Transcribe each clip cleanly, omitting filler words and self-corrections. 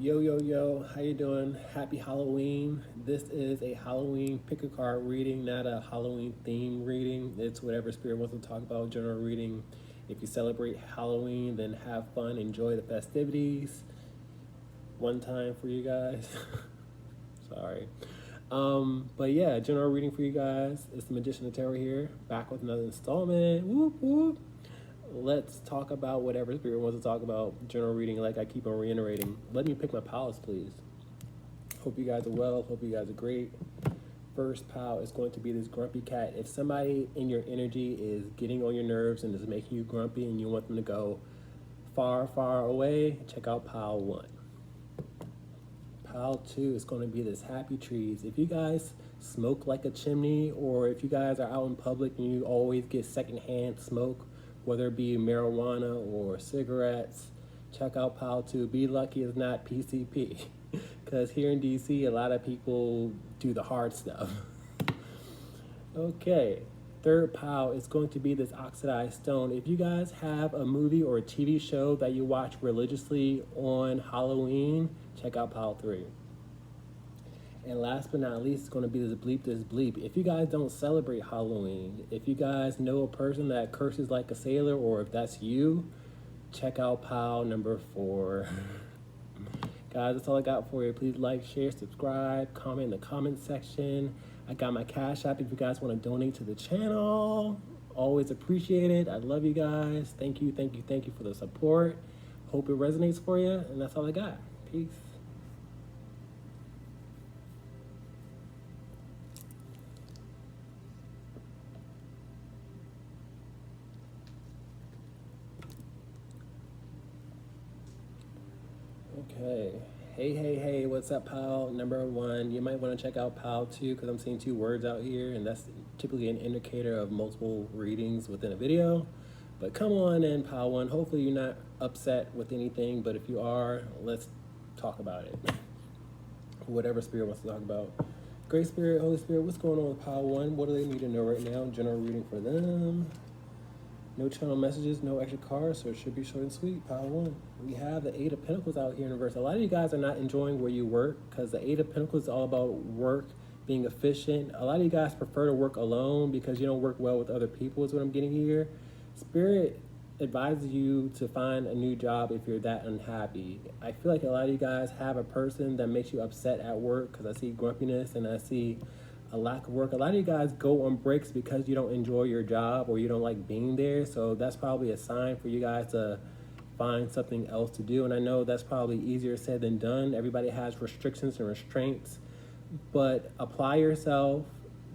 Yo, how you doing? Happy Halloween. This is a Halloween pick a card reading, not a Halloween theme reading. It's whatever spirit wants to talk about, general reading. If you celebrate Halloween, then have fun, enjoy the festivities. One time for you guys. Sorry. But yeah, general reading for you guys. It's the Magician of Tarot here, back with another installment. Whoop whoop. Let's talk about whatever spirit wants to talk about. General reading, like I keep on reiterating. Let me pick my pals, please. Hope you guys are well. Hope you guys are great. First pal is going to be this grumpy cat. If somebody in your energy is getting on your nerves and is making you grumpy and you want them to go far, far away, check out pile 1. Pile 2 is going to be this happy trees. If you guys smoke like a chimney, or if you guys are out in public and you always get secondhand smoke, whether it be marijuana or cigarettes, check out pile 2. Be lucky it's not PCP, because here in DC, a lot of people do the hard stuff. Okay, third pile is going to be this oxidized stone. If you guys have a movie or a TV show that you watch religiously on Halloween, check out pile 3. And last but not least, it's going to be this bleep. If you guys don't celebrate Halloween, if you guys know a person that curses like a sailor, or if that's you, check out pile number 4. Guys, that's all I got for you. Please like, share, subscribe, comment in the comment section. I got my Cash App if you guys want to donate to the channel. Always appreciate it. I love you guys. Thank you for the support. Hope it resonates for you. And that's all I got. Peace. Okay. Hey, what's up, pal? Number 1, you might want to check out pal 2, because I'm seeing 2 words out here, and that's typically an indicator of multiple readings within a video. But come on in, pal 1. Hopefully you're not upset with anything, but if you are, let's talk about it. Whatever spirit wants to talk about. Great Spirit, Holy Spirit, what's going on with pal 1? What do they need to know right now? General reading for them. No channel messages, no extra cards, so it should be short and sweet. Pile 1. We have the 8 of Pentacles out here in reverse. A lot of you guys are not enjoying where you work, because the 8 of Pentacles is all about work, being efficient. A lot of you guys prefer to work alone because you don't work well with other people, is what I'm getting here. Spirit advises you to find a new job if you're that unhappy. I feel like a lot of you guys have a person that makes you upset at work, because I see grumpiness and I see a lack of work. A lot of you guys go on breaks because you don't enjoy your job or you don't like being there. So that's probably a sign for you guys to find something else to do. And I know that's probably easier said than done. Everybody has restrictions and restraints, but apply yourself,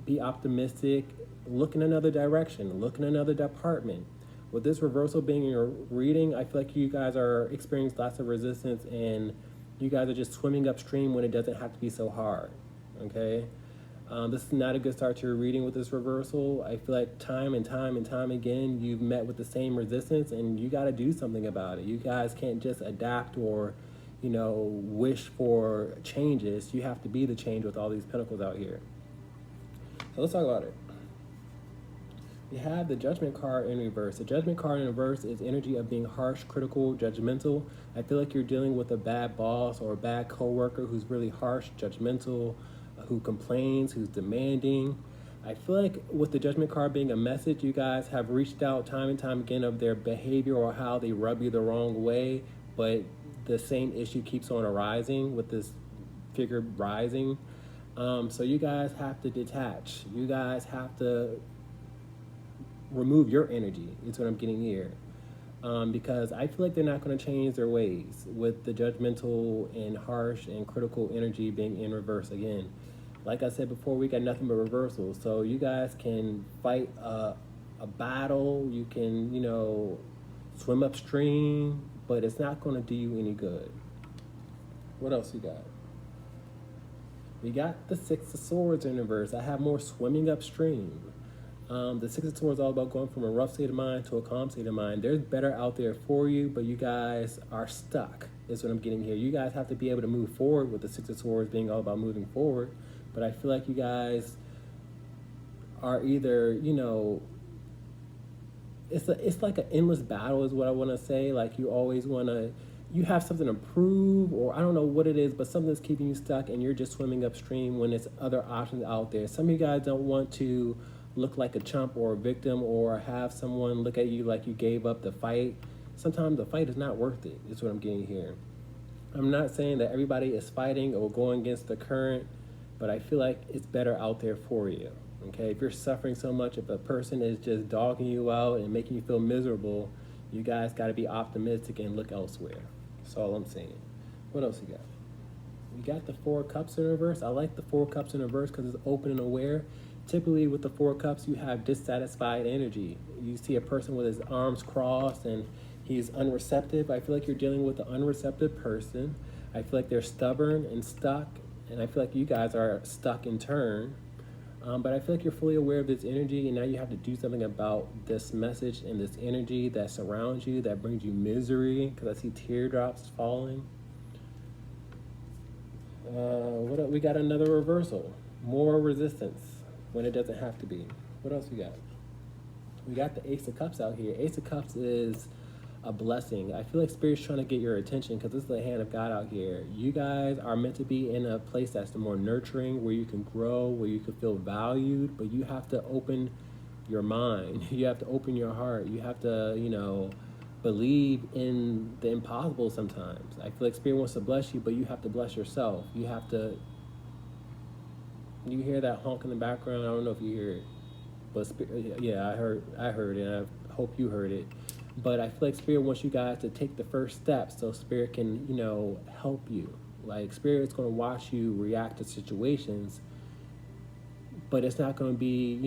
be optimistic, look in another direction, look in another department. With this reversal being in your reading, I feel like you guys are experiencing lots of resistance and you guys are just swimming upstream when it doesn't have to be so hard, okay? This is not a good start to your reading with this reversal. I feel like time and time again, you've met with the same resistance and you got to do something about it. You guys can't just adapt or, wish for changes. You have to be the change with all these pentacles out here. So let's talk about it. We have the Judgment card in reverse. The Judgment card in reverse is energy of being harsh, critical, judgmental. I feel like you're dealing with a bad boss or a bad coworker who's really harsh, judgmental, who complains, who's demanding. I feel like with the Judgment card being a message, you guys have reached out time and time again of their behavior or how they rub you the wrong way, but the same issue keeps on arising with this figure rising. So you guys have to detach. You guys have to remove your energy, is what I'm getting here. Because I feel like they're not going to change their ways with the judgmental and harsh and critical energy being in reverse again. Like I said before, we got nothing but reversals. So you guys can fight a battle, you can, swim upstream, but it's not going to do you any good. What else you got? We got the 6 of Swords in reverse. I have more swimming upstream. The 6 of Swords is all about going from a rough state of mind to a calm state of mind. There's better out there for you, but you guys are stuck, is what I'm getting here. You guys have to be able to move forward with the 6 of Swords being all about moving forward. But I feel like you guys are either, it's like an endless battle is what I want to say. Like you always want to, you have something to prove, or I don't know what it is, but something's keeping you stuck and you're just swimming upstream when there's other options out there. Some of you guys don't want to look like a chump or a victim, or have someone look at you like you gave up the fight. Sometimes the fight is not worth it, is what I'm getting here. I'm not saying that everybody is fighting or going against the current, but I feel like it's better out there for you. Okay, if you're suffering so much, if a person is just dogging you out and making you feel miserable, you guys got to be optimistic and look elsewhere. That's all I'm saying. What else you got? We got the 4 Cups in reverse. I like the 4 Cups in reverse because it's open and aware. Typically with the 4 Cups, you have dissatisfied energy. You see a person with his arms crossed and he's unreceptive. I feel like you're dealing with an unreceptive person. I feel like they're stubborn and stuck, and I feel like you guys are stuck in turn. But I feel like you're fully aware of this energy, and now you have to do something about this message and this energy that surrounds you, that brings you misery, because I see teardrops falling. We got another reversal. More resistance when it doesn't have to be. What else we got? We got the Ace of Cups out here. Ace of Cups is a blessing. I feel like Spirit's trying to get your attention because this is the hand of God out here. You guys are meant to be in a place that's more nurturing, where you can grow, where you can feel valued, but you have to open your mind. You have to open your heart. You have to, believe in the impossible sometimes. I feel like Spirit wants to bless you, but you have to bless yourself. You have to... You hear that honk in the background? I don't know if you hear it. But Spirit, yeah, I heard it, and I hope you heard it. But I feel like Spirit wants you guys to take the first step so Spirit can, help you. Like, Spirit's going to watch you react to situations, but it's not going to be,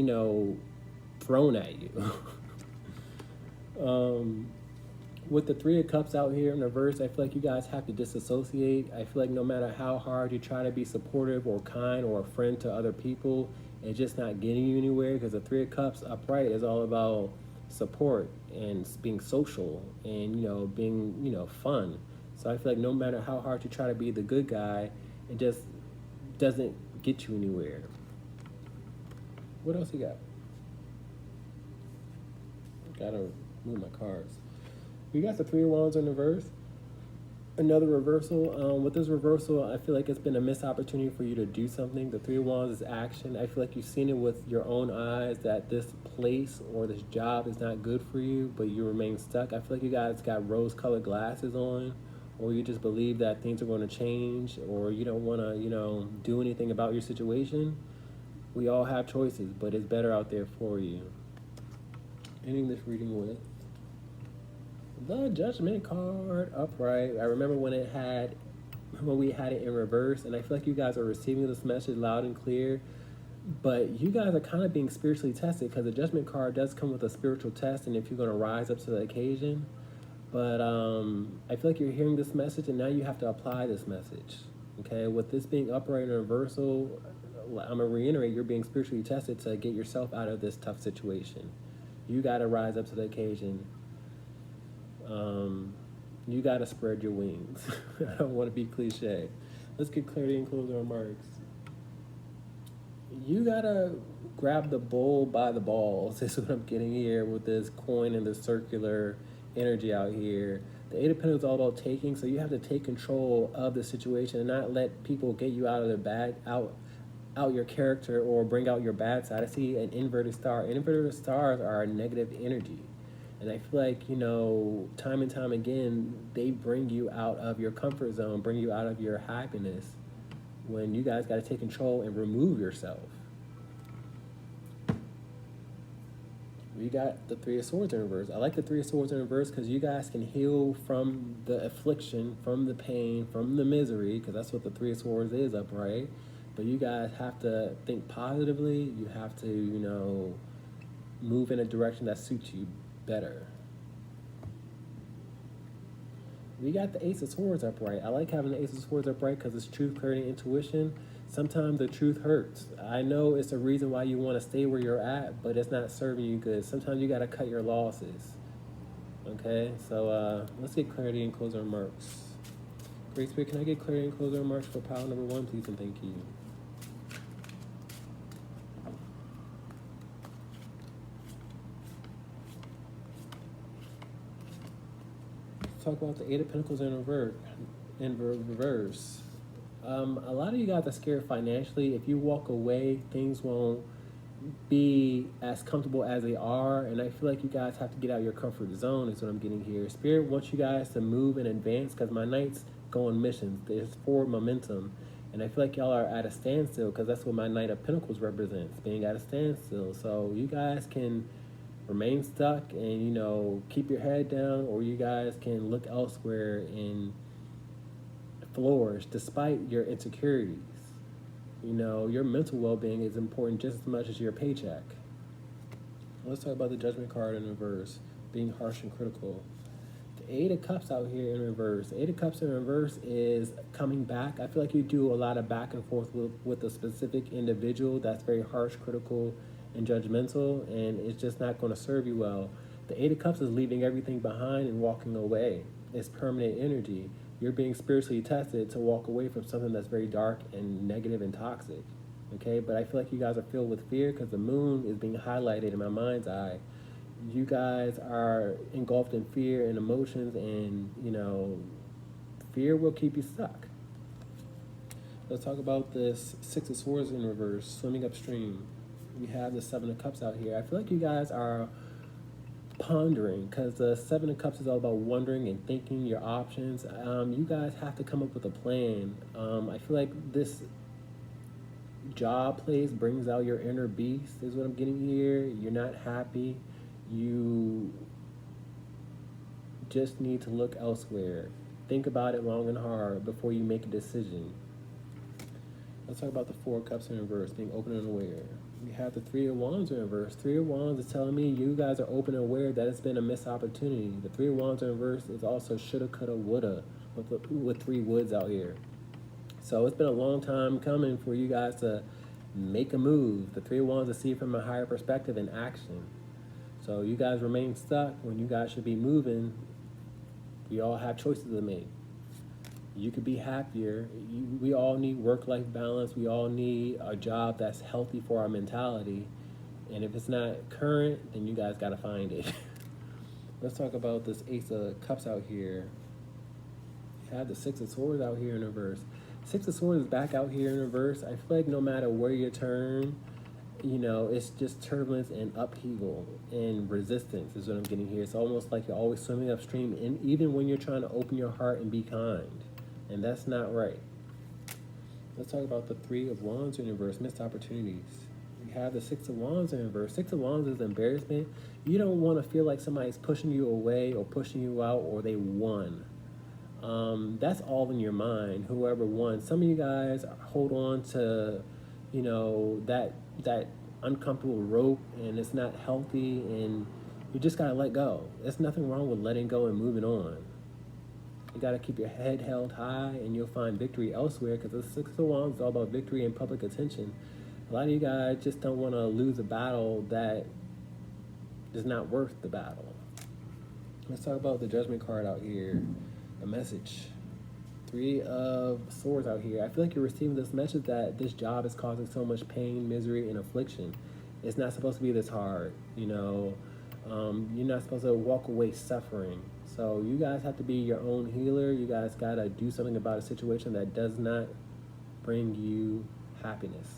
thrown at you. With the 3 of Cups out here in reverse, I feel like you guys have to disassociate. I feel like no matter how hard you try to be supportive or kind or a friend to other people, it's just not getting you anywhere, because the 3 of Cups upright is all about support and being social and being fun. So I feel like no matter how hard you try to be the good guy, it just doesn't get you anywhere. What else you got? Gotta move my cards. We got the 3 of Wands in reverse. Another reversal. With this reversal, I feel like it's been a missed opportunity for you to do something. The 3 of Wands is action. I feel like you've seen it with your own eyes that this place or this job is not good for you, but you remain stuck. I feel like you guys got rose-colored glasses on, or you just believe that things are going to change, or you don't want to, do anything about your situation. We all have choices, but it's better out there for you. Ending this reading with the Judgment card upright. I remember when we had it in reverse, and I feel like you guys are receiving this message loud and clear, but you guys are kind of being spiritually tested, because the Judgment card does come with a spiritual test, and if you're going to rise up to the occasion. But I feel like you're hearing this message, and now you have to apply this message. Okay, with this being upright and reversal, I'm going to reiterate, you're being spiritually tested to get yourself out of this tough situation. You got to rise up to the occasion. You got to spread your wings. I don't want to be cliche. Let's get clarity and closing remarks. You got to grab the bull by the balls. This is what I'm getting here with this coin and this circular energy out here. The 8 of Pentacles is all about taking, so you have to take control of the situation and not let people get you out of their out your character or bring out your bad side. I see an inverted star. Inverted stars are a negative energy. And I feel like, time and time again, they bring you out of your comfort zone, bring you out of your happiness, when you guys got to take control and remove yourself. We got the 3 of Swords in reverse. I like the 3 of Swords in reverse because you guys can heal from the affliction, from the pain, from the misery, because that's what the 3 of Swords is upright. But you guys have to think positively. You have to, move in a direction that suits you better. We got the Ace of Swords upright. I like having the Ace of Swords upright because it's truth, clarity, and intuition. Sometimes the truth hurts. I know it's a reason why you want to stay where you're at, but it's not serving you good. Sometimes you got to cut your losses. Okay, so let's get clarity and closing remarks. Great Spirit, can I get clarity and closing remarks for pile number 1, please, and thank you. talk about the Eight of Pentacles in reverse. A lot of you guys are scared financially. If you walk away, things won't be as comfortable as they are, and I feel like you guys have to get out of your comfort zone is what I'm getting here. Spirit wants you guys to move and advance because my knights go on missions. There's forward momentum, and I feel like y'all are at a standstill because that's what my Knight of Pentacles represents, being at a standstill. So you guys can remain stuck and, you know, keep your head down, or you guys can look elsewhere and flourish despite your insecurities. You know, your mental well-being is important just as much as your paycheck. Let's talk about the Judgment card in reverse, being harsh and critical. The Eight of Cups out here in reverse. The Eight of Cups in reverse is coming back. I feel like you do a lot of back and forth with a specific individual that's very harsh, critical, and judgmental, and it's just not going to serve you well. The Eight of Cups is leaving everything behind and walking away. It's permanent energy. You're being spiritually tested to walk away from something that's very dark and negative and toxic. Okay, but I feel like you guys are filled with fear because the moon is being highlighted in my mind's eye. You guys are engulfed in fear and emotions, and, you know, fear will keep you stuck. Let's talk about this Six of Swords in reverse, swimming upstream. We have the Seven of Cups out here. I feel like you guys are pondering because the Seven of Cups is all about wondering and thinking your options. You guys have to come up with a plan. I feel like this job place brings out your inner beast is what I'm getting here. You're not happy. You just need to look elsewhere. Think about it long and hard before you make a decision. Let's talk about the Four of Cups in reverse, being open and aware. We have the Three of Wands in reverse. Three of Wands is telling me you guys are open and aware that it's been a missed opportunity. The Three of Wands in reverse is also shoulda, coulda, woulda with three woods out here. So it's been a long time coming for you guys to make a move. The Three of Wands is see from a higher perspective in action. So you guys remain stuck when you guys should be moving. We all have choices to make. You could be happier. We all need work-life balance. We all need a job that's healthy for our mentality. And if it's not current, then you guys got to find it. Let's talk about this Ace of Cups out here. We have the Six of Swords out here in reverse. Six of Swords is back out here in reverse. I feel like no matter where you turn, you know, it's just turbulence and upheaval and resistance is what I'm getting here. It's almost like you're always swimming upstream, and even when you're trying to open your heart and be kind. And that's not right. Let's talk about the Three of Wands in reverse, missed opportunities. We have the Six of Wands in reverse. Six of Wands is embarrassment. You don't want to feel like somebody's pushing you away or pushing you out or they won. That's all in your mind, whoever won. Some of you guys hold on to, you know, that uncomfortable rope, and it's not healthy, and you just got to let go. There's nothing wrong with letting go and moving on. You got to keep your head held high, and you'll find victory elsewhere, because the Six of Wands is all about victory and public attention. A lot of you guys just don't want to lose a battle that is not worth the battle. Let's talk about the Judgment card out here. A message. Three of Swords out here. I feel like you're receiving this message that this job is causing so much pain, misery, and affliction. It's not supposed to be this hard, you know. You're not supposed to walk away suffering. So you guys have to be your own healer. You guys got to do something about a situation that does not bring you happiness.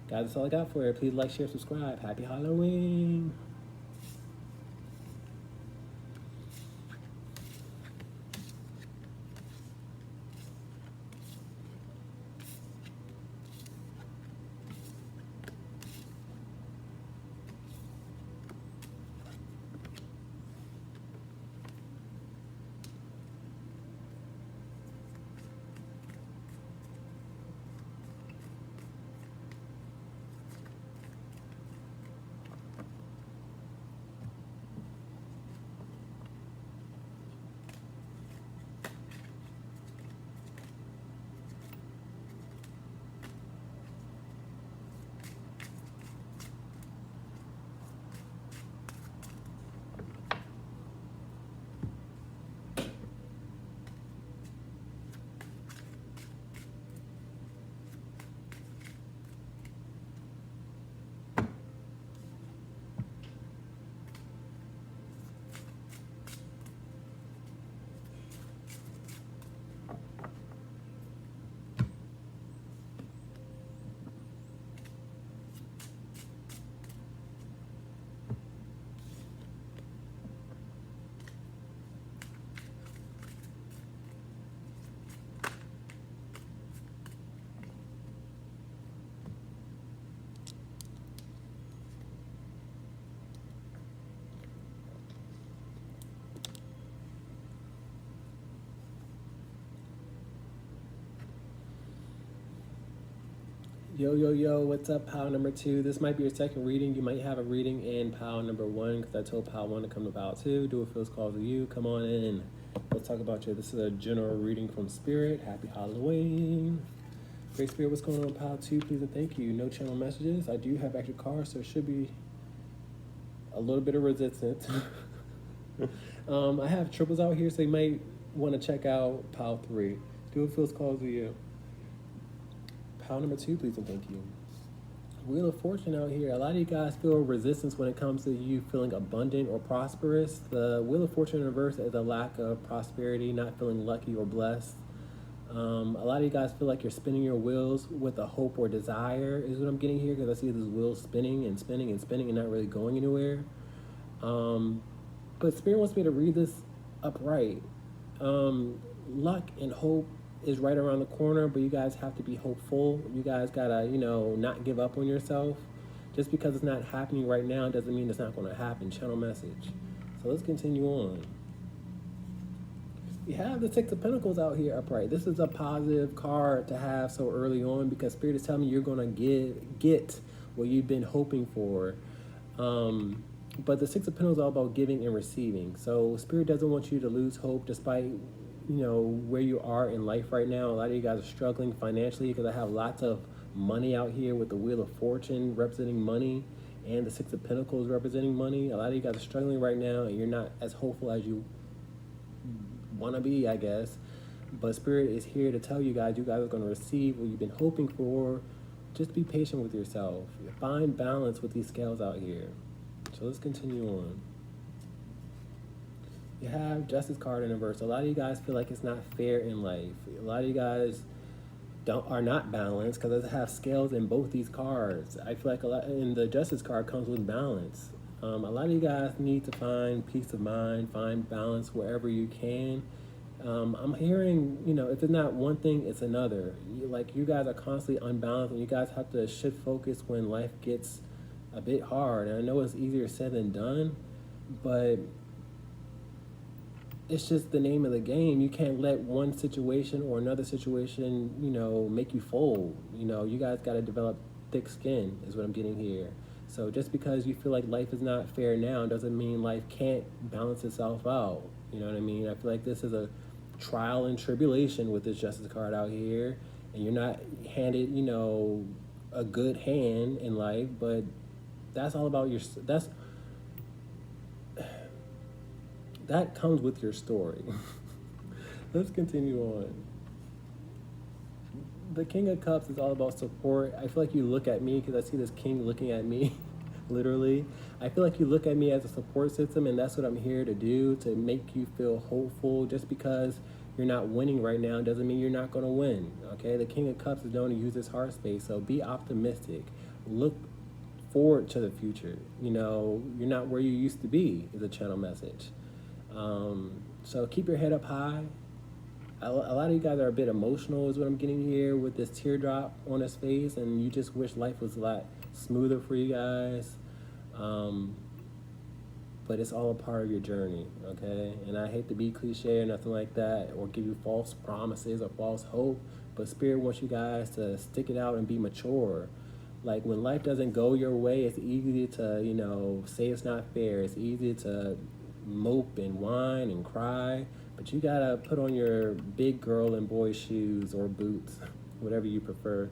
Guys, that's all I got for you. Please like, share, subscribe. Happy Halloween. Yo, yo, yo, what's up, pile number 2? This might be your second reading. You might have a reading in pile number 1 because I told pile 1 to come to pile 2. Do what feels calls to you. Come on in. Let's talk about you. This is a general reading from Spirit. Happy Halloween. Great Spirit, what's going on, pile 2? Please and thank you. No channel messages. I do have extra cards, so it should be a little bit of resistance. I have triples out here, so you might want to check out pile 3. Do what feels calls to you. Pile number 2, please and thank you. Wheel of Fortune out here. A lot of you guys feel resistance when it comes to you feeling abundant or prosperous. The Wheel of Fortune in reverse is a lack of prosperity, not feeling lucky or blessed. A lot of you guys feel like you're spinning your wheels with a hope or desire is what I'm getting here, because I see these wheels spinning and spinning and spinning and not really going anywhere. But Spirit wants me to read this upright. Luck and hope is right around the corner, but you guys have to be hopeful. You guys gotta, not give up on yourself. Just because it's not happening right now doesn't mean it's not gonna happen. Channel message. So let's continue on. You have the Six of Pentacles out here upright. This is a positive card to have so early on, because Spirit is telling me you're gonna get what you've been hoping for. But the Six of Pentacles is all about giving and receiving. So Spirit doesn't want you to lose hope despite where you are in life right now. A lot of you guys are struggling financially, because I have lots of money out here with the Wheel of Fortune representing money and the Six of Pentacles representing money. A lot of you guys are struggling right now, and you're not as hopeful as you want to be, I guess. But Spirit is here to tell you guys are going to receive what you've been hoping for. Just be patient with yourself. Find balance with these scales out here. So let's continue on. You have Justice card in reverse. A lot of you guys feel like it's not fair in life. A lot of you guys are not balanced, because I have scales in both these cards. I feel like and the Justice card comes with balance. A lot of you guys need to find peace of mind, find balance wherever you can. I'm hearing, if it's not one thing, it's another. You guys are constantly unbalanced, and you guys have to shift focus when life gets a bit hard. And I know it's easier said than done, but it's just the name of the game. You can't let one situation or another situation, make you fold. You guys got to develop thick skin is what I'm getting here. So just because you feel like life is not fair now doesn't mean life can't balance itself out. You know what I mean? I feel like this is a trial and tribulation with this Justice card out here, and you're not handed, a good hand in life, but that's all about that comes with your story. Let's continue on. The King of Cups is all about support. I feel like you look at me, because I see this king looking at me, literally. I feel like you look at me as a support system, and that's what I'm here to do, to make you feel hopeful. Just because you're not winning right now doesn't mean you're not going to win, okay? The King of Cups is known to use his heart space, so be optimistic. Look forward to the future. You're not where you used to be, is a channel message. So keep your head up high. A lot of you guys are a bit emotional is what I'm getting here with this teardrop on his face, and you just wish life was a lot smoother for you guys. But it's all a part of your journey, okay? And I hate to be cliche or nothing like that, or give you false promises or false hope, but Spirit wants you guys to stick it out and be mature. Like, when life doesn't go your way, it's easy to, say it's not fair. It's easy to mope and whine and cry, but you gotta put on your big girl and boy shoes or boots, whatever you prefer.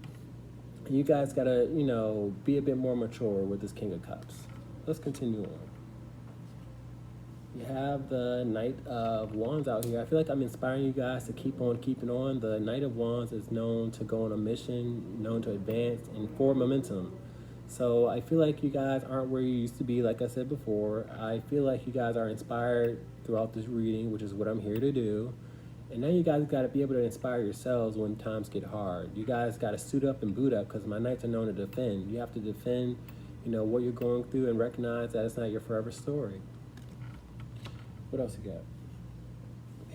You guys gotta, be a bit more mature with this King of Cups. Let's continue on. You have the Knight of Wands out here. I feel like I'm inspiring you guys to keep on keeping on. The Knight of Wands is known to go on a mission, known to advance, and for momentum. So I feel like you guys aren't where you used to be, like I said before. I feel like you guys are inspired throughout this reading, which is what I'm here to do. And now you guys got to be able to inspire yourselves when times get hard. You guys got to suit up and boot up, because my Knights are known to defend. You have to defend, what you're going through, and recognize that it's not your forever story. What else you got?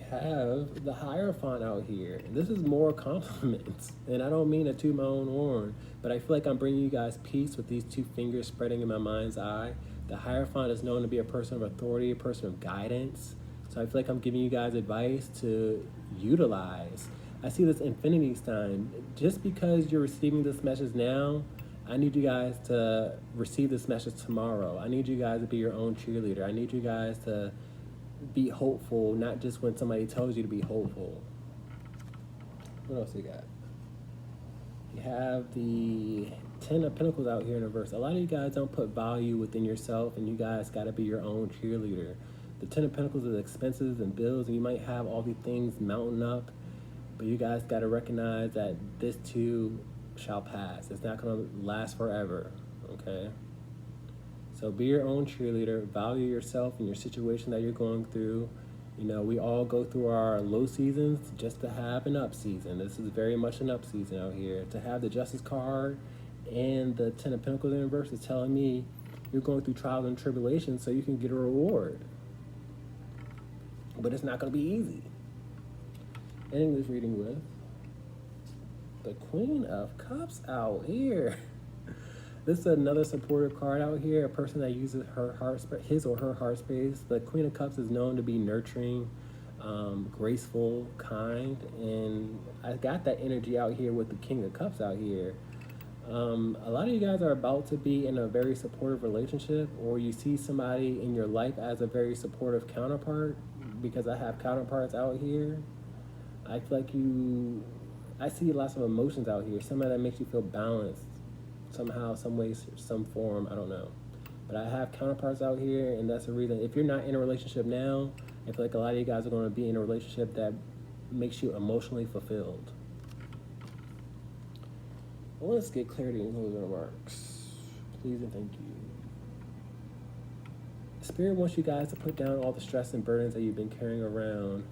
Have the Hierophant out here. This is more compliments, and I don't mean to toot my own horn, but I feel like I'm bringing you guys peace with these two fingers spreading in my mind's eye. The Hierophant is known to be a person of authority, a person of guidance, so I feel like I'm giving you guys advice to utilize. I see this infinity sign. Just because you're receiving this message now, I need you guys to receive this message tomorrow. I need you guys to be your own cheerleader. I need you guys to be hopeful, not just when somebody tells you to be hopeful. What else you got? You have the 10 of Pentacles out here in reverse. A lot of you guys don't put value within yourself, and you guys got to be your own cheerleader. The 10 of Pentacles is expenses and bills, and you might have all these things mounting up, but you guys got to recognize that this too shall pass. It's not going to last forever, okay? So be your own cheerleader. Value yourself and your situation that you're going through. You know, we all go through our low seasons just to have an up season. This is very much an up season out here. To have the Justice card and the 10 of Pentacles in reverse is telling me you're going through trials and tribulations so you can get a reward. But it's not going to be easy. Ending this reading with the Queen of Cups out here. This is another supportive card out here, a person that uses his or her heart space. The Queen of Cups is known to be nurturing, graceful, kind, and I got that energy out here with the King of Cups out here. A lot of you guys are about to be in a very supportive relationship, or you see somebody in your life as a very supportive counterpart, because I have counterparts out here. I feel like I see lots of emotions out here, somebody that makes you feel balanced. Somehow, some way, some form, I don't know. But I have counterparts out here, and that's the reason. If you're not in a relationship now, I feel like a lot of you guys are going to be in a relationship that makes you emotionally fulfilled. Well, let's get clarity in closing remarks. Please and thank you. Spirit wants you guys to put down all the stress and burdens that you've been carrying around.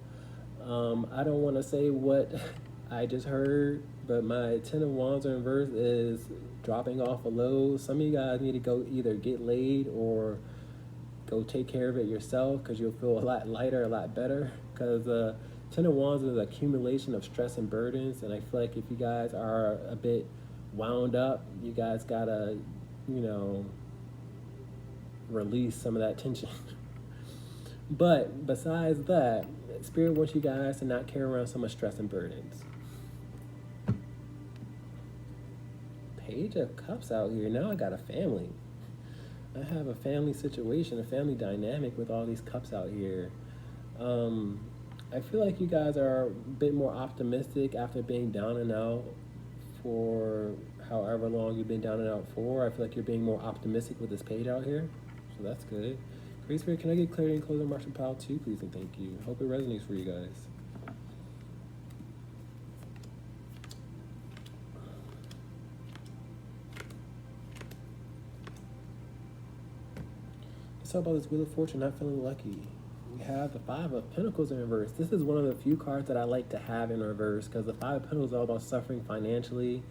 I don't want to say what I just heard, but my 10 of Wands in reverse is dropping off a load. Some of you guys need to go either get laid or go take care of it yourself, because you'll feel a lot lighter, a lot better. Because 10 of Wands is an accumulation of stress and burdens, and I feel like if you guys are a bit wound up, you guys gotta, you know, release some of that tension. But besides that, Spirit wants you guys to not carry around so much stress and burdens. Page of Cups out here. Now I got a family. I have a family situation, a family dynamic with all these cups out here. I feel like you guys are a bit more optimistic after being down and out for however long you've been down and out for. I feel like you're being more optimistic with this page out here. So that's good. Great Spirit, can I get clarity and closing Martial Pile 2, please and thank you. Hope it resonates for you guys. Let's talk about this Wheel of Fortune not feeling lucky. We have the 5 of Pentacles in reverse. This is one of the few cards that I like to have in reverse, because the 5 of Pentacles is all about suffering financially,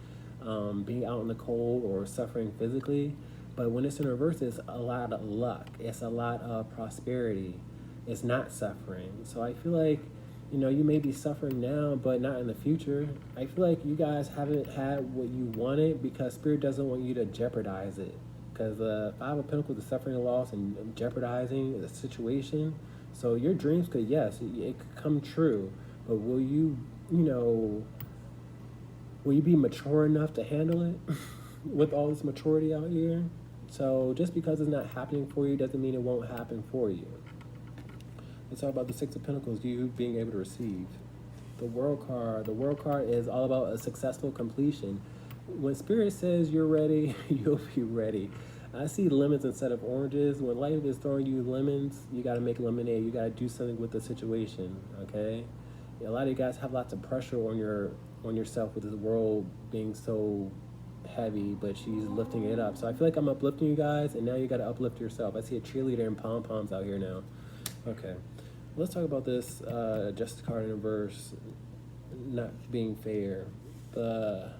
being out in the cold, or suffering physically. But when it's in reverse, it's a lot of luck. It's a lot of prosperity. It's not suffering. So I feel like, you know, you may be suffering now, but not in the future. I feel like you guys haven't had what you wanted because Spirit doesn't want you to jeopardize it. Because 5 of Pentacles is suffering a loss and jeopardizing the situation. So your dreams could, yes, it could come true. But will you, you know, will you be mature enough to handle it with all this maturity out here? So just because it's not happening for you doesn't mean it won't happen for you. Let's talk about the 6 of Pentacles, you being able to receive. The World card. The World card is all about a successful completion. When Spirit says you're ready, you'll be ready. I see lemons instead of oranges. When life is throwing you lemons, you got to make lemonade. You got to do something with the situation, okay? A lot of you guys have lots of pressure on yourself with this world being so heavy, but she's lifting it up. So I feel like I'm uplifting you guys, and now you got to uplift yourself. I see a cheerleader and pom-poms out here now. Okay, let's talk about this Justice card in reverse not being fair. The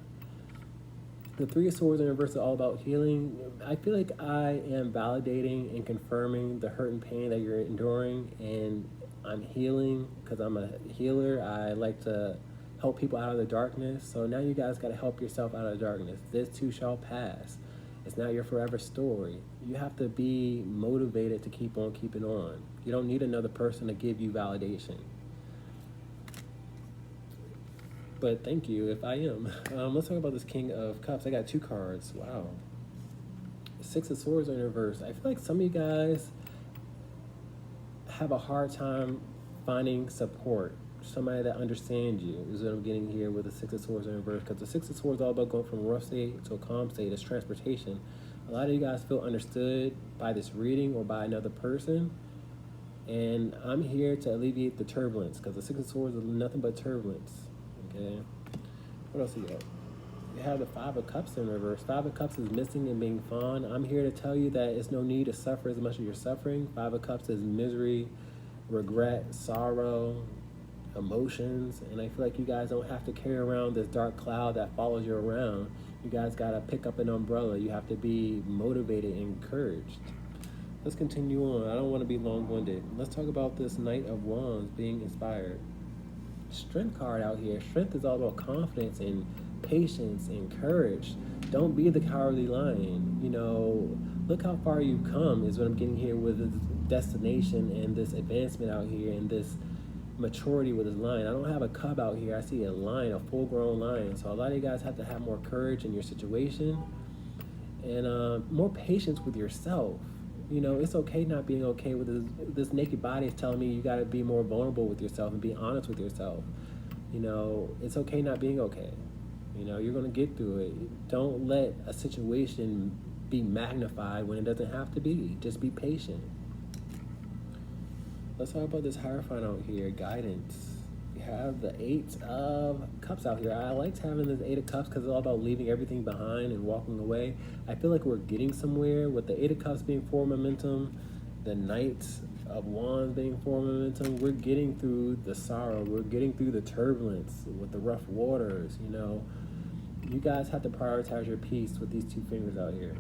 3 of Swords in reverse is all about healing. I feel like I am validating and confirming the hurt and pain that you're enduring, and I'm healing because I'm a healer. I like to help people out of the darkness. So now you guys got to help yourself out of the darkness. This too shall pass. It's not your forever story. You have to be motivated to keep on keeping on. You don't need another person to give you validation. but thank you if I am. Let's talk about this King of Cups. I got 2 cards. Wow. 6 of Swords in reverse. I feel like some of you guys have a hard time finding support. Somebody that understands you is what I'm getting here with the 6 of Swords in reverse, because the 6 of Swords is all about going from a rough state to a calm state. It's transportation. A lot of you guys feel understood by this reading or by another person, and I'm here to alleviate the turbulence, because the 6 of Swords is nothing but turbulence. Okay, what else you got? You have the 5 of Cups in reverse. 5 of Cups is missing and being fond. I'm here to tell you that it's no need to suffer as much as you're suffering. 5 of Cups is misery, regret, sorrow, emotions, and I feel like you guys don't have to carry around this dark cloud that follows you around. You guys got to pick up an umbrella. You have to be motivated and encouraged. Let's continue on. I don't want to be long-winded. Let's talk about this Knight of Wands being inspired. Strength card out here. Strength is all about confidence and patience and courage. Don't be the cowardly lion. You know, look how far you've come is what I'm getting here with this destination and this advancement out here and this maturity with this lion. I don't have a cub out here. I see a lion, a full-grown lion. So a lot of you guys have to have more courage in your situation and more patience with yourself. You know, it's okay not being okay with this naked body is telling me you got to be more vulnerable with yourself and be honest with yourself. You know, it's okay not being okay. You know, you're going to get through it. Don't let a situation be magnified when it doesn't have to be. Just be patient. Let's talk about this Hierophant out here, guidance. You have the 8 of Cups out here. I liked having this 8 of Cups because it's all about leaving everything behind and walking away. I feel like we're getting somewhere with the 8 of Cups being forward momentum, the Knight of Wands being forward momentum. We're getting through the sorrow. We're getting through the turbulence with the rough waters, you know. You guys have to prioritize your peace with these 2 fingers out here.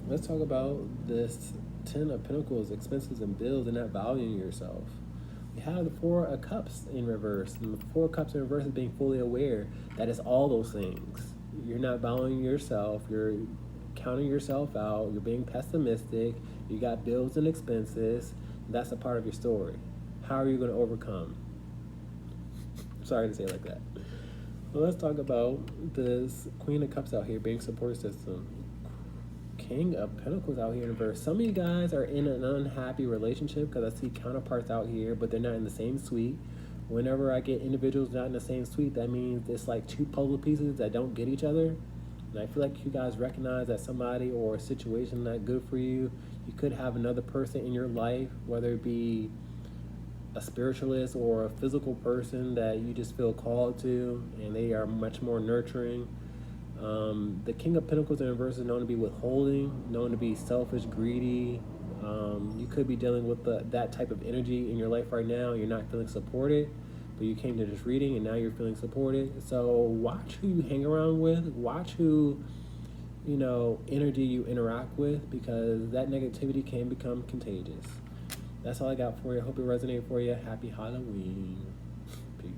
Let's talk about this 10 of Pentacles, expenses and bills, and not valuing yourself. You have the 4 of Cups in reverse, and the 4 of Cups in reverse is being fully aware that it's all those things. You're not valuing yourself, you're counting yourself out, you're being pessimistic, you got bills and expenses. That's a part of your story. How are you going to overcome? Sorry to say it like that. Well, let's talk about this Queen of Cups out here being support system. King of Pentacles out here in reverse. Some of you guys are in an unhappy relationship because I see counterparts out here, but they're not in the same suite. Whenever I get individuals not in the same suite, that means it's like 2 puzzle pieces that don't get each other. And I feel like you guys recognize that somebody or a situation not good for you. You could have another person in your life, whether it be a spiritualist or a physical person that you just feel called to, and they are much more nurturing. The King of Pentacles in reverse is known to be withholding, known to be selfish, greedy. You could be dealing with that type of energy in your life right now. You're not feeling supported, but you came to this reading and now you're feeling supported. So watch who you hang around with. Watch who, you know, energy you interact with, because that negativity can become contagious. That's all I got for you. I hope it resonated for you. Happy Halloween. Peace.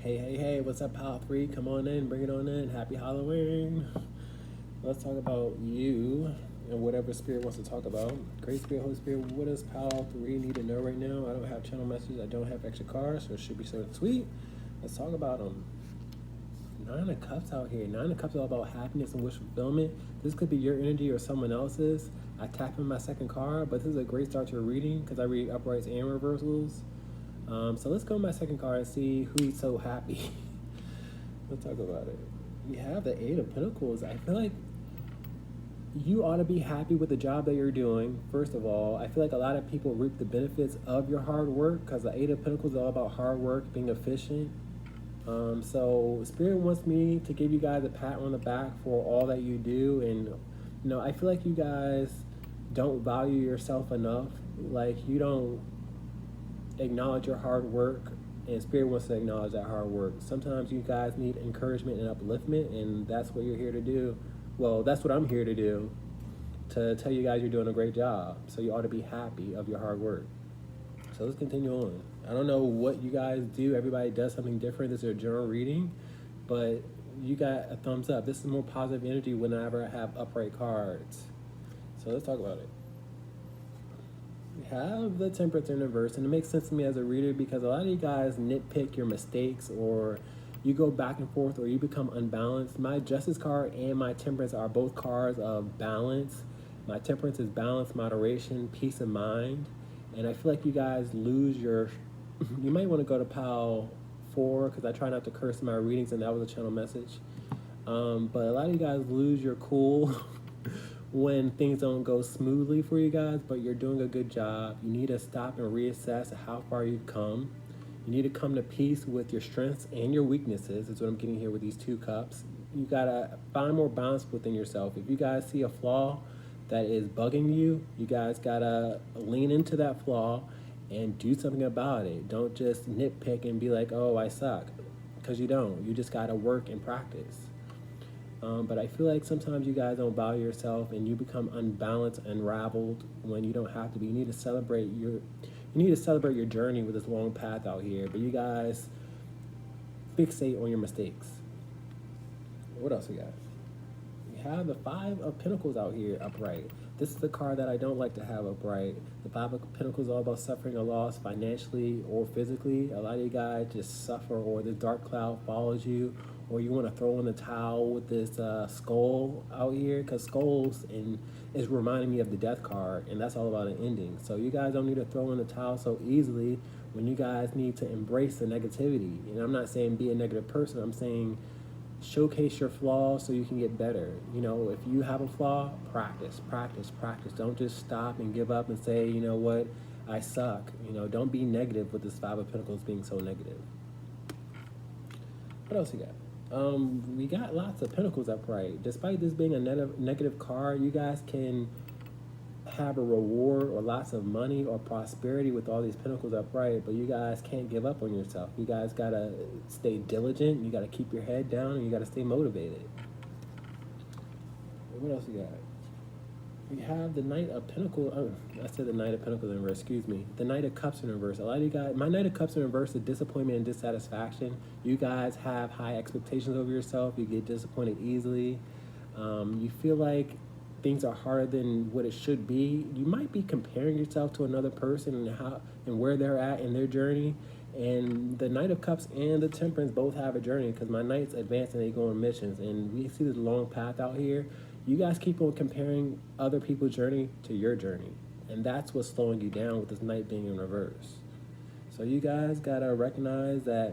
Hey, what's up, Pile 3? Come on in, bring it on in. Happy Halloween. Let's talk about you and whatever Spirit wants to talk about. Great Spirit, Holy Spirit, what does Pile 3 need to know right now? I don't have channel messages, I don't have extra cards, so it should be so sweet. Let's talk about them. Nine of Cups out here. Nine of Cups is all about happiness and wish fulfillment. This could be your energy or someone else's. I tap in my second card, but this is a great start to a reading because I read uprights and reversals. So let's go to my second card and see who's so happy. Let's talk about it. We have the Eight of Pentacles. I feel like you ought to be happy with the job that you're doing. First of all, I feel like a lot of people reap the benefits of your hard work because the Eight of Pentacles is all about hard work, being efficient. So Spirit wants me to give you guys a pat on the back for all that you do. And, I feel like you guys don't value yourself enough. Like, you don't acknowledge your hard work, and Spirit wants to acknowledge that hard work. Sometimes you guys need encouragement and upliftment, and that's what you're here to do. Well, that's what I'm here to do, to tell you guys you're doing a great job. So you ought to be happy of your hard work. So let's continue on. I don't know what you guys do. Everybody does something different. This is a general reading, but you got a thumbs up. This is more positive energy whenever I have upright cards. So let's talk about it. We have the Temperance in reverse, and it makes sense to me as a reader because a lot of you guys nitpick your mistakes, or you go back and forth, or you become unbalanced. My Justice card and my Temperance are both cards of balance. My Temperance is balance, moderation, peace of mind. And I feel like you guys lose your, you might want to go to pile 4 because I try not to curse in my readings, and that was a channel message. But a lot of you guys lose your cool when things don't go smoothly for you guys, but you're doing a good job. You need to stop and reassess how far you've come. You need to come to peace with your strengths and your weaknesses, is what I'm getting here with these 2 cups. You gotta find more balance within yourself. If you guys see a flaw that is bugging you, you guys gotta lean into that flaw and do something about it. Don't just nitpick and be like, oh, I suck, because you don't. You just gotta work and practice. But I feel like sometimes you guys don't value yourself, and you become unbalanced and unraveled when you don't have to be. You need to celebrate your journey with this long path out here. But you guys fixate on your mistakes. What else we got? We have the Five of Pentacles out here upright. This is the card that I don't like to have upright. The Five of Pentacles is all about suffering a loss financially or physically. A lot of you guys just suffer, or this dark cloud follows you, or you want to throw in the towel with this skull out here, because skulls is reminding me of the Death card, and that's all about an ending. So you guys don't need to throw in the towel so easily when you guys need to embrace the negativity. And I'm not saying be a negative person. I'm saying showcase your flaws so you can get better. If you have a flaw, practice. Don't just stop and give up and say, you know what, I suck. Don't be negative with this Five of Pentacles being so negative. What else you got? We got lots of Pentacles upright. Despite this being a negative card, you guys can have a reward or lots of money or prosperity with all these Pentacles upright, but you guys can't give up on yourself. You guys gotta stay diligent, you gotta keep your head down, and you gotta stay motivated. What else we got? We have the Knight of Pentacles. I said the Knight of Pentacles in reverse, excuse me. The Knight of Cups in reverse. A lot of you guys, my Knight of Cups in reverse is disappointment and dissatisfaction. You guys have high expectations over yourself. You get disappointed easily. You feel like things are harder than what it should be. You might be comparing yourself to another person and where they're at in their journey. And the Knight of Cups and the Temperance both have a journey, because my Knights advance and they go on missions. And we see this long path out here. You guys keep on comparing other people's journey to your journey. And that's what's slowing you down with this Knight being in reverse. So you guys gotta recognize that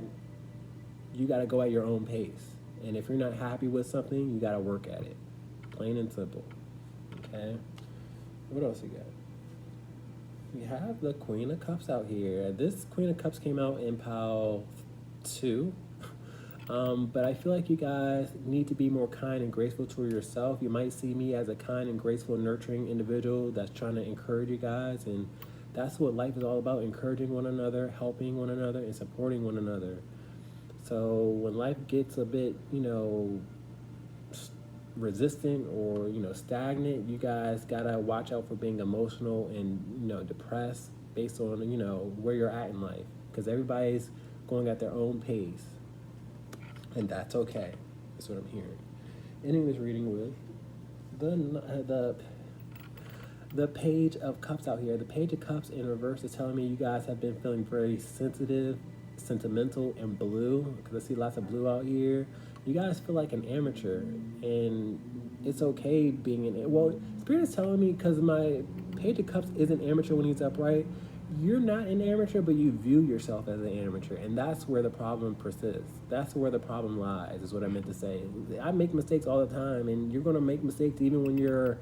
you gotta go at your own pace. And if you're not happy with something, you gotta work at it. Plain and simple. Okay? What else you got? We have the Queen of Cups out here. This Queen of Cups came out in pile 2. But I feel like you guys need to be more kind and graceful to yourself. You might see me as a kind and graceful, nurturing individual that's trying to encourage you guys. And that's what life is all about, encouraging one another, helping one another, and supporting one another. So when life gets a bit, resistant or, stagnant, you guys gotta watch out for being emotional and, depressed based on, where you're at in life. Because everybody's going at their own pace. And that's okay. That's what I'm hearing. Ending this reading with the Page of Cups out here. The Page of Cups in reverse is telling me you guys have been feeling very sensitive, sentimental, and blue, because I see lots of blue out here. You guys feel like an amateur, and it's okay being an, well, Spirit is telling me, because my Page of Cups isn't amateur when he's upright, you're not an amateur, but you view yourself as an amateur, and that's where the problem persists. That's where the problem lies, is what I meant to say. I make mistakes all the time, and you're going to make mistakes even when you're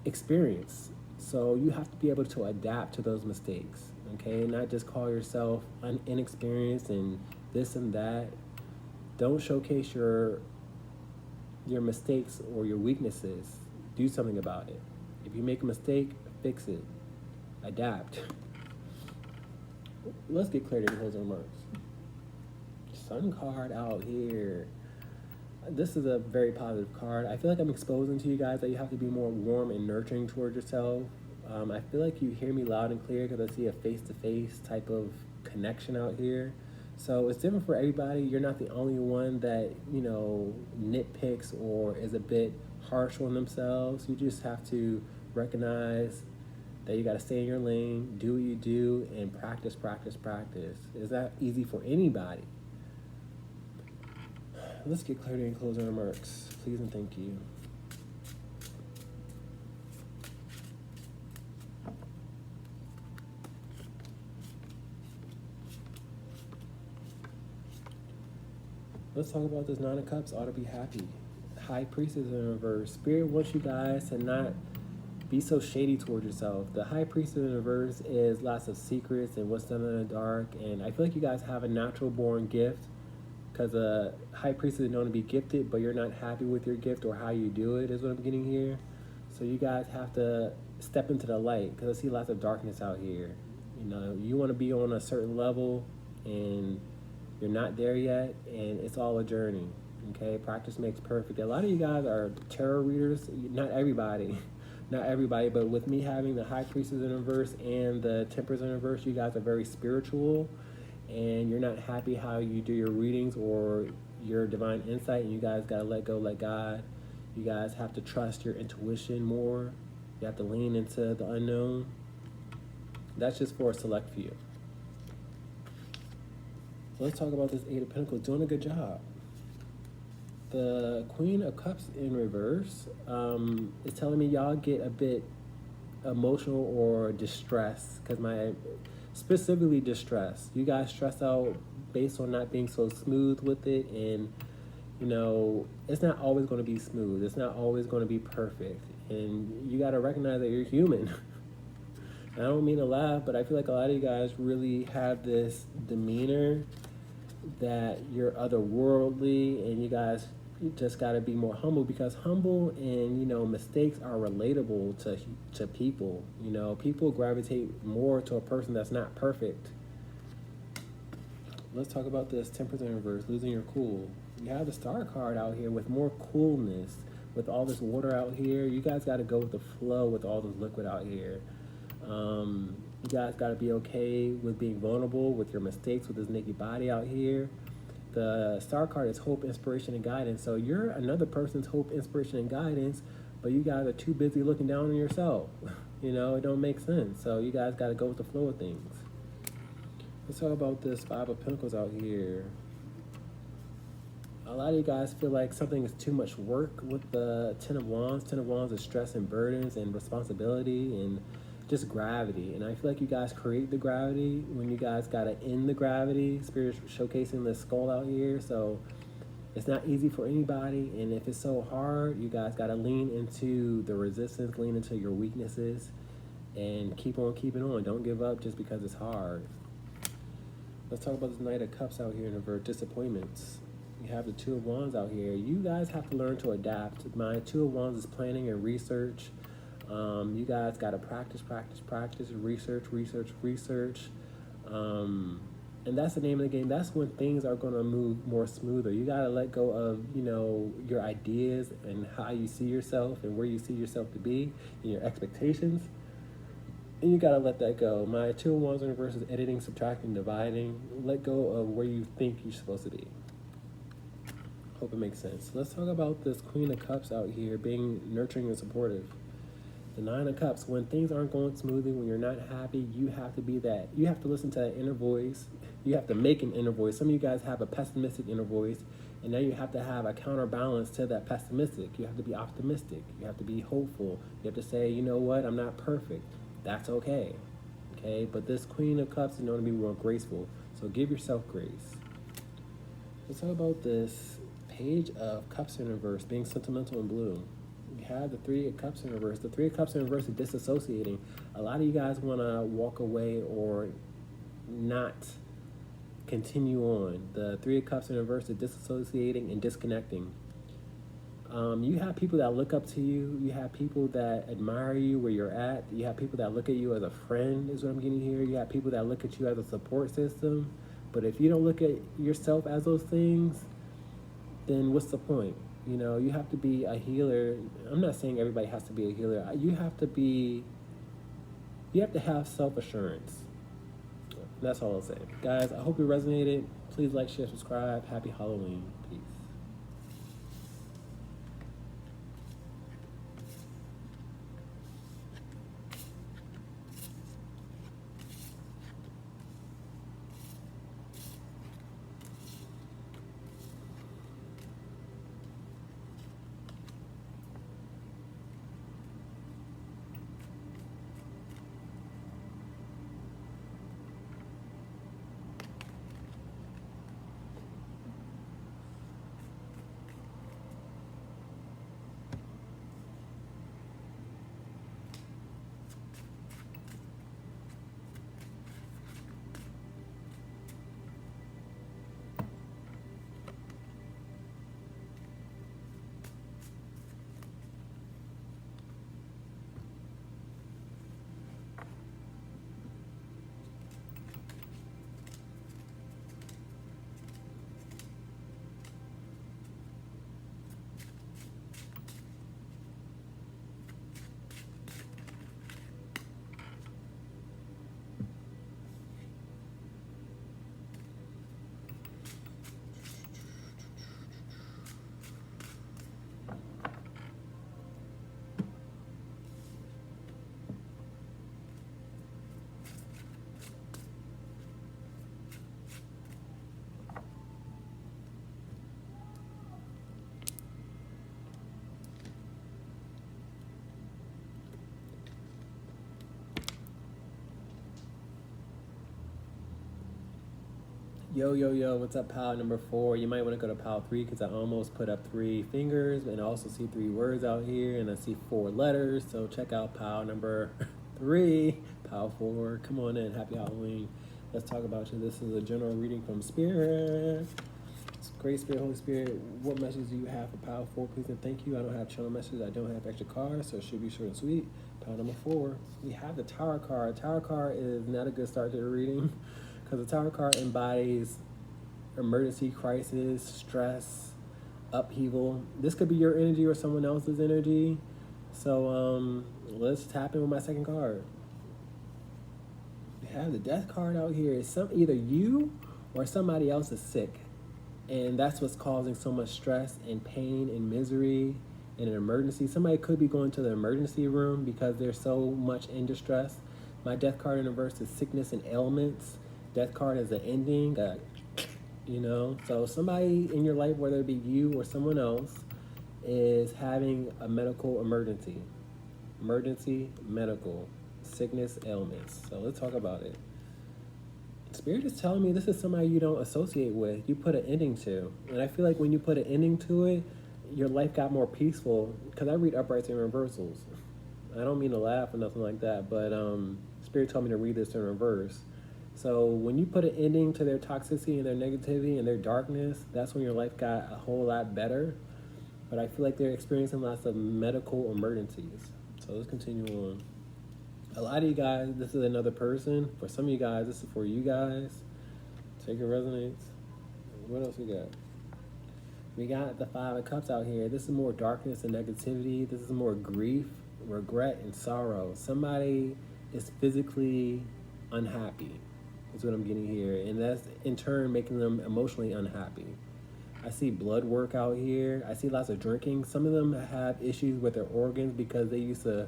experienced. So you have to be able to adapt to those mistakes, okay? Not just call yourself inexperienced and this and that. Don't showcase your mistakes or your weaknesses. Do something about it. If you make a mistake, fix it. Adapt. Let's get clarity in closing remarks. Sun card out here. This is a very positive card. I feel like I'm exposing to you guys that you have to be more warm and nurturing towards yourself. I feel like you hear me loud and clear because I see a face-to-face type of connection out here. So it's different for everybody. You're not the only one that, you know, nitpicks or is a bit harsh on themselves. You just have to recognize that you got to stay in your lane, do what you do, and practice, practice, practice. It's not easy for anybody. Let's get clarity and closing remarks. Please and thank you. Let's talk about this Nine of Cups. Ought to be happy. High Priestess in reverse. Spirit wants you guys to not be so shady towards yourself. The High Priestess in reverse is lots of secrets and what's done in the dark. And I feel like you guys have a natural born gift, because a High Priestess is known to be gifted, but you're not happy with your gift or how you do it, is what I'm getting here. So you guys have to step into the light, because I see lots of darkness out here. You know, you want to be on a certain level, and you're not there yet, and it's all a journey, okay? Practice makes perfect. A lot of you guys are tarot readers. Not everybody, not everybody, but with me having the High Priestess in reverse and the Temperance in reverse, you guys are very spiritual, and you're not happy how you do your readings or your divine insight, and you guys got to let go, let God. You guys have to trust your intuition more. You have to lean into the unknown. That's just for a select few. So let's talk about this Eight of Pentacles. Doing a good job. The Queen of Cups in reverse is telling me y'all get a bit emotional or distressed, because specifically distressed. You guys stress out based on not being so smooth with it, and you know, it's not always going to be smooth. It's not always going to be perfect, and you got to recognize that you're human. And I don't mean to laugh, but I feel like a lot of you guys really have this demeanor that you're otherworldly, and you guys just got to be more humble, because humble and, you know, mistakes are relatable to people. You know, people gravitate more to a person that's not perfect. Let's talk about this Temperance in reverse, losing your cool. You have the Star card out here with more coolness. With all this water out here, you guys got to go with the flow with all this liquid out here. You guys got to be okay with being vulnerable with your mistakes with this naked body out here. The Star card is hope, inspiration, and guidance. So you're another person's hope, inspiration, and guidance, but you guys are too busy looking down on yourself. You know, it don't make sense. So you guys got to go with the flow of things. Let's talk about this Five of Pentacles out here. A lot of you guys feel like something is too much work with the Ten of Wands. Ten of Wands is stress and burdens and responsibility and just gravity. And I feel like you guys create the gravity when you guys got to end the gravity. Spirit showcasing the skull out here. So it's not easy for anybody. And if it's so hard, you guys got to lean into the resistance, lean into your weaknesses, and keep on keeping on. Don't give up just because it's hard. Let's talk about this Knight of Cups out here in reverse, disappointments. You have the Two of Wands out here. You guys have to learn to adapt. My Two of Wands is planning and research. You guys got to practice, research. And that's the name of the game. That's when things are going to move more smoother. You got to let go of, you know, your ideas and how you see yourself and where you see yourself to be and your expectations. And you got to let that go. My Two of Wands in reverse is editing, subtracting, dividing. Let go of where you think you're supposed to be. Hope it makes sense. Let's talk about this Queen of Cups out here being nurturing and supportive. The Nine of Cups, when things aren't going smoothly, when you're not happy, you have to be that. You have to listen to that inner voice. You have to make an inner voice. Some of you guys have a pessimistic inner voice, and now you have to have a counterbalance to that pessimistic. You have to be optimistic. You have to be hopeful. You have to say, you know what, I'm not perfect. That's okay. Okay, but this Queen of Cups is known to be real graceful. So give yourself grace. Let's talk about this Page of Cups in reverse, being sentimental and blue. We have the Three of Cups in reverse. The Three of Cups in reverse is disassociating. A lot of you guys want to walk away or not continue on. The Three of Cups in reverse is disassociating and disconnecting. You have people that look up to you. You have people that admire you where you're at. You have people that look at you as a friend, is what I'm getting here. You have people that look at you as a support system. But if you don't look at yourself as those things, then what's the point? You know, you have to be a healer. I'm not saying everybody has to be a healer. You have to have self-assurance. That's all I'll say. Guys, I hope it resonated. Please like, share, subscribe. Happy Halloween. Peace. Yo, what's up, pile number 4? You might want to go to pile 3 because I almost put up 3 fingers, and I also see 3 words out here, and I see 4 letters. So check out pile number 3, pile 4. Come on in. Happy Halloween. Let's talk about you. This is a general reading from Spirit. Great Spirit, Holy Spirit, what message do you have for pile 4, please and thank you? I don't have channel messages. I don't have extra cards, so it should be short and sweet. Pile number 4, we have the Tower card. Tower card is not a good start to the reading, because the Tower card embodies emergency, crisis, stress, upheaval. This could be your energy or someone else's energy. So let's tap in with my second card. We have the Death card out here. It's either you or somebody else is sick, and that's what's causing so much stress and pain and misery in an emergency. Somebody could be going to the emergency room because they're so much in distress. My Death card in reverse is sickness and ailments. Death card is an ending, you know. So somebody in your life, whether it be you or someone else, is having a medical emergency. Emergency, medical, sickness, ailments. So let's talk about it. Spirit is telling me this is somebody you don't associate with. You put an ending to. And I feel like when you put an ending to it, your life got more peaceful. Because I read uprights and reversals. I don't mean to laugh or nothing like that, but Spirit told me to read this in reverse. So when you put an ending to their toxicity and their negativity and their darkness, that's when your life got a whole lot better. But I feel like they're experiencing lots of medical emergencies. So let's continue on. A lot of you guys, this is another person. For some of you guys, this is for you guys. Take it resonates. What else we got? We got the Five of Cups out here. This is more darkness and negativity. This is more grief, regret, and sorrow. Somebody is physically unhappy. Is what I'm getting here, and that's in turn making them emotionally unhappy. I see blood work out here. I see lots of drinking. Some of them have issues with their organs because they used to,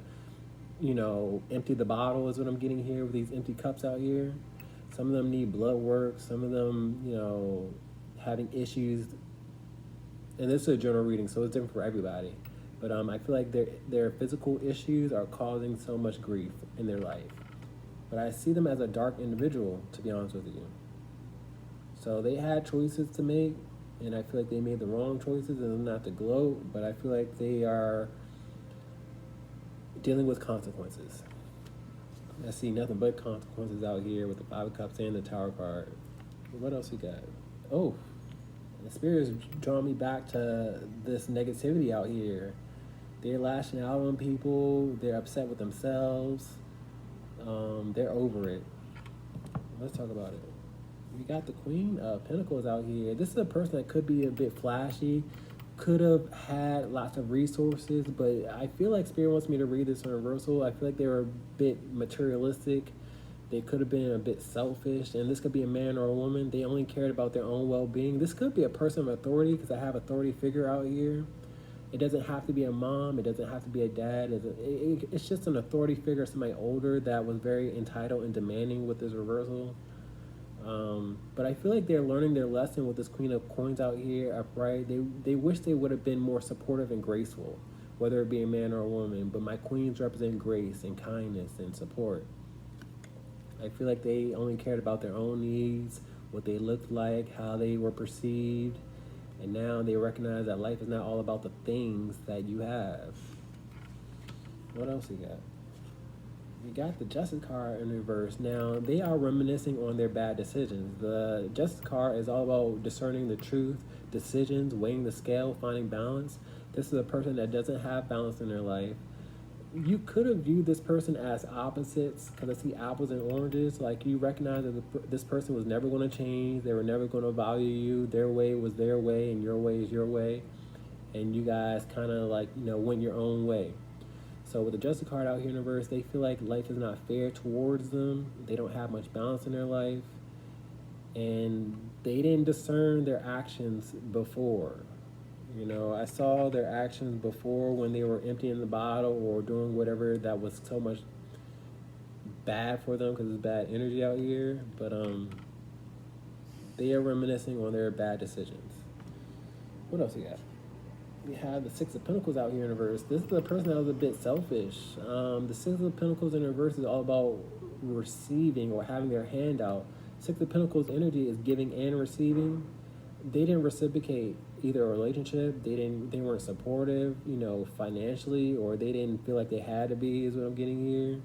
empty the bottle is what I'm getting here with these empty cups out here. Some of them need blood work. Some of them, having issues. And this is a general reading, so it's different for everybody. But I feel like their physical issues are causing so much grief in their life. But I see them as a dark individual, to be honest with you. So they had choices to make, and I feel like they made the wrong choices, and not to gloat, but I feel like they are dealing with consequences. I see nothing but consequences out here with the Five of Cups and the Tower card. What else we got? Oh, the Spirit is drawing me back to this negativity out here. They're lashing out on people. They're upset with themselves. They're over it. Let's talk about it. We got the Queen of Pentacles out here. This is a person that could be a bit flashy, could have had lots of resources, but I feel like Spirit wants me to read this in reversal. I feel like they were a bit materialistic. They could have been a bit selfish, and this could be a man or a woman. They only cared about their own well-being. This could be a person of authority because I have authority figure out here. It doesn't have to be a mom. It doesn't have to be a dad. It's just an authority figure, somebody older that was very entitled and demanding with this reversal. But I feel like they're learning their lesson with this Queen of Coins out here upright. They wish they would have been more supportive and graceful, whether it be a man or a woman. But my queens represent grace and kindness and support. I feel like they only cared about their own needs, what they looked like, how they were perceived. And now they recognize that life is not all about the things that you have. What else we got? We got the Justice card in reverse. Now, they are reminiscing on their bad decisions. The Justice card is all about discerning the truth, decisions, weighing the scale, finding balance. This is a person that doesn't have balance in their life. You could have viewed this person as opposites because I see apples and oranges. Like, you recognize that this person was never going to change. They were never going to value you. Their way was their way and your way is your way. And you guys kind of went your own way. So with the Justice card out here in reverse, they feel like life is not fair towards them. They don't have much balance in their life. And they didn't discern their actions before. I saw their actions before when they were emptying the bottle or doing whatever that was so much bad for them because it's bad energy out here. But they are reminiscing on their bad decisions. What else we got? We have the Six of Pentacles out here in reverse. This is a person that was a bit selfish. The Six of Pentacles in reverse is all about receiving or having their hand out. Six of Pentacles energy is giving and receiving. They didn't reciprocate either a relationship. They weren't supportive, financially, or they didn't feel like they had to be, is what I'm getting here.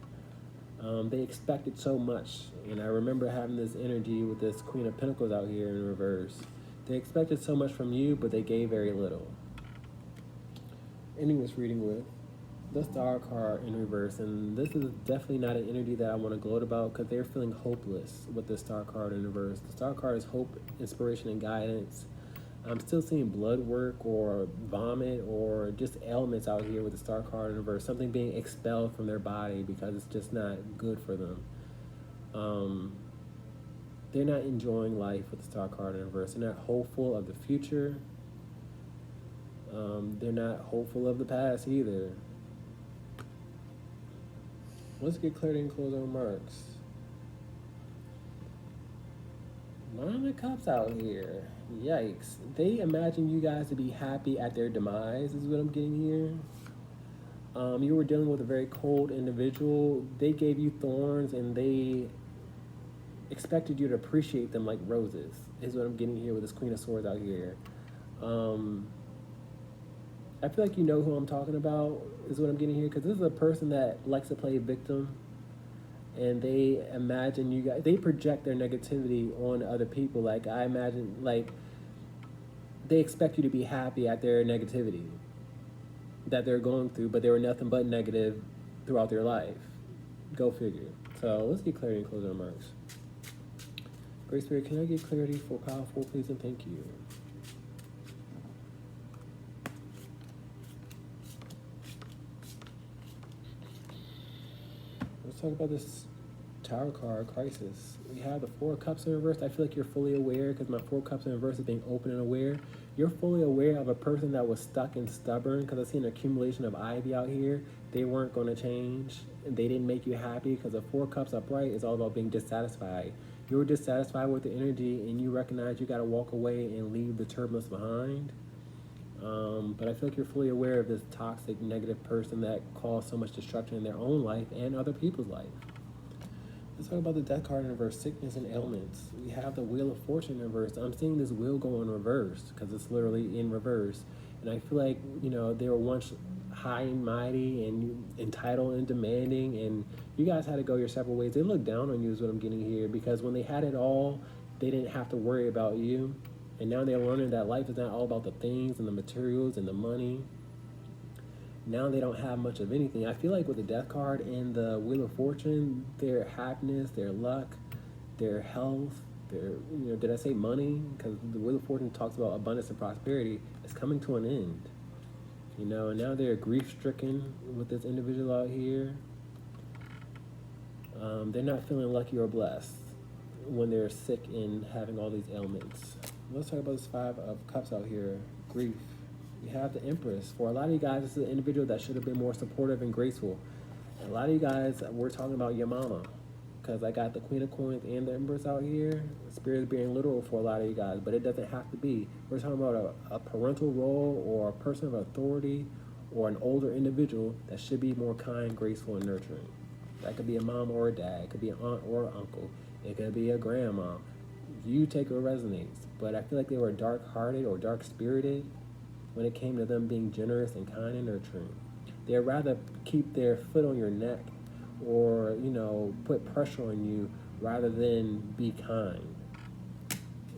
They expected so much. And I remember having this energy with this Queen of Pentacles out here in reverse. They expected so much from you, but they gave very little. Ending this reading with the Star card in reverse, and this is definitely not an energy that I want to gloat about because they're feeling hopeless with the Star card in reverse. The Star card is hope, inspiration, and guidance. I'm still seeing blood work or vomit or just ailments out here with the Star card in reverse, something being expelled from their body because it's just not good for them. They're not enjoying life with the Star card in reverse. They're not hopeful of the future. They're not hopeful of the past either. Let's get clarity and closing remarks. Nine of Cups out here. Yikes. They imagine you guys to be happy at their demise, is what I'm getting here. You were dealing with a very cold individual. They gave you thorns and they expected you to appreciate them like roses, is what I'm getting here with this Queen of Swords out here. I feel like you know who I'm talking about, is what I'm getting here, because this is a person that likes to play victim, and they imagine you guys, they project their negativity on other people. Like, I imagine, they expect you to be happy at their negativity that they're going through, but they were nothing but negative throughout their life. Go figure. So let's get clarity and closing remarks. Great Spirit, can I get clarity for powerful, please, and thank you. Let's talk about this Tower card, Crisis. We have the Four of Cups in reverse. I feel like you're fully aware because my Four of Cups in reverse is being open and aware. You're fully aware of a person that was stuck and stubborn, because I see an accumulation of ivy out here. They weren't going to change. They didn't make you happy, because the 4 cups upright is all about being dissatisfied. You were dissatisfied with the energy, and you recognize you got to walk away and leave the turbulence behind. But I feel like you're fully aware of this toxic, negative person that caused so much destruction in their own life and other people's life. Let's talk about the death card in reverse, sickness and ailments. We have the Wheel of Fortune in reverse. I'm seeing this wheel go in reverse because it's literally in reverse. And I feel like, they were once high and mighty and entitled and demanding, and you guys had to go your separate ways. They looked down on you is what I'm getting here, because when they had it all, they didn't have to worry about you. And now they're learning that life is not all about the things and the materials and the money. Now they don't have much of anything. I feel like with the death card and the Wheel of Fortune, their happiness, their luck, their health, their, did I say money? Because the Wheel of Fortune talks about abundance and prosperity. It's coming to an end. And now they're grief-stricken with this individual out here. They're not feeling lucky or blessed when they're sick and having all these ailments. Let's talk about this 5 of Cups out here, grief. You have the Empress. For a lot of you guys, this is an individual that should have been more supportive and graceful. And a lot of you guys, we're talking about your mama, because I got the Queen of Coins and the Empress out here. Spirit is being literal for a lot of you guys, but it doesn't have to be. We're talking about a parental role or a person of authority or an older individual that should be more kind, graceful, and nurturing. That could be a mom or a dad. It could be an aunt or an uncle. It could be a grandma. You take what resonates. But I feel like they were dark-hearted or dark-spirited when it came to them being generous and kind and nurturing. They'd rather keep their foot on your neck or, put pressure on you rather than be kind,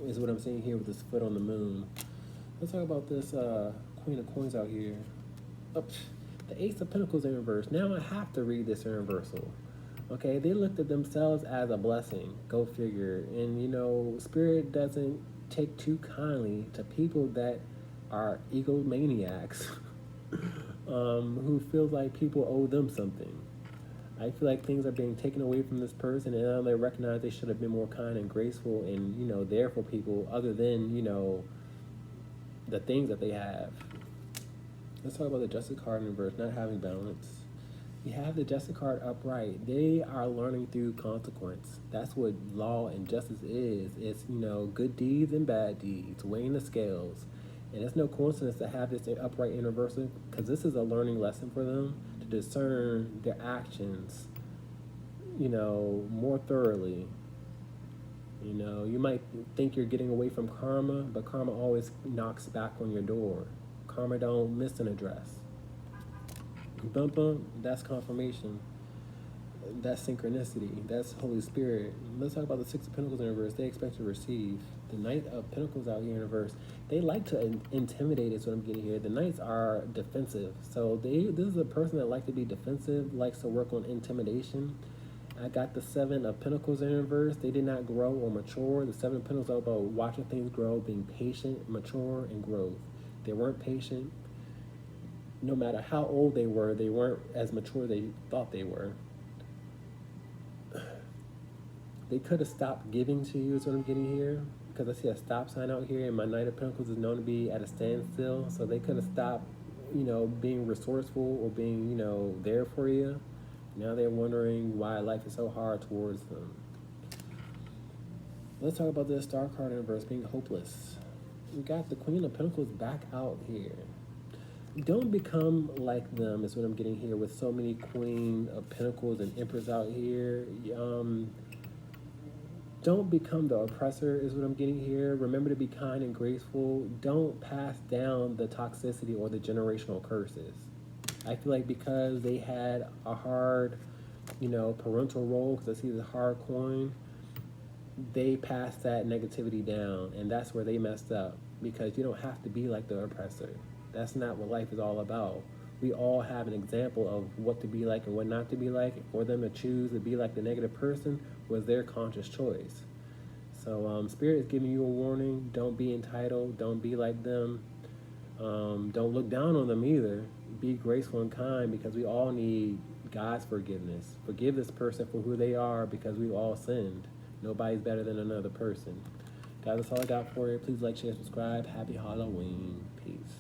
is what I'm seeing here with this foot on the moon. Let's talk about this Queen of Coins out here. Oh, the Ace of Pentacles in reverse. Now I have to read this in reversal. Okay, they looked at themselves as a blessing. Go figure. And, Spirit doesn't take too kindly to people that are egomaniacs who feel like people owe them something. I feel like things are being taken away from this person, and now they recognize they should have been more kind and graceful and, there for people other than, the things that they have. Let's talk about the Justice card in reverse, not having balance. You have the Justice card upright. They are learning through consequence. That's what law and justice is. It's, good deeds and bad deeds, weighing the scales. And it's no coincidence to have this upright in reversal, because this is a learning lesson for them to discern their actions, more thoroughly. You might think you're getting away from karma, but karma always knocks back on your door. Karma don't miss an address. Bum bum, that's confirmation. That's synchronicity. That's Holy Spirit. Let's talk about the 6 of Pentacles in reverse. They expect to receive. The Knight of Pentacles out here in reverse. They like to intimidate is what I'm getting here. The Knights are defensive. So this is a person that likes to be defensive, likes to work on intimidation. I got the 7 of Pentacles in reverse. They did not grow or mature. The 7 of Pentacles are about watching things grow, being patient, mature, and growth. They weren't patient. No matter how old they weren't as mature as they thought they were. They could have stopped giving to you is what I'm getting here, because I see a stop sign out here, and my Knight of Pentacles is known to be at a standstill. So they could have stopped, being resourceful or being, there for you. Now they're wondering why life is so hard towards them. Let's talk about the Star card in reverse, being hopeless. We got the Queen of Pentacles back out here. Don't become like them is what I'm getting here with so many Queen of Pentacles and Empress out here. Don't become the oppressor is what I'm getting here. Remember to be kind and graceful. Don't pass down the toxicity or the generational curses. I feel like because they had a hard, parental role, because I see the hard coin, they passed that negativity down, and that's where they messed up, because you don't have to be like the oppressor. That's not what life is all about. We all have an example of what to be like and what not to be like. For them to choose to be like the negative person was their conscious choice. So Spirit is giving you a warning. Don't be entitled. Don't be like them. Don't look down on them either. Be graceful and kind, because we all need God's forgiveness. Forgive this person for who they are, because we've all sinned. Nobody's better than another person. Guys, that's all I got for you. Please like, share, subscribe. Happy Halloween. Peace.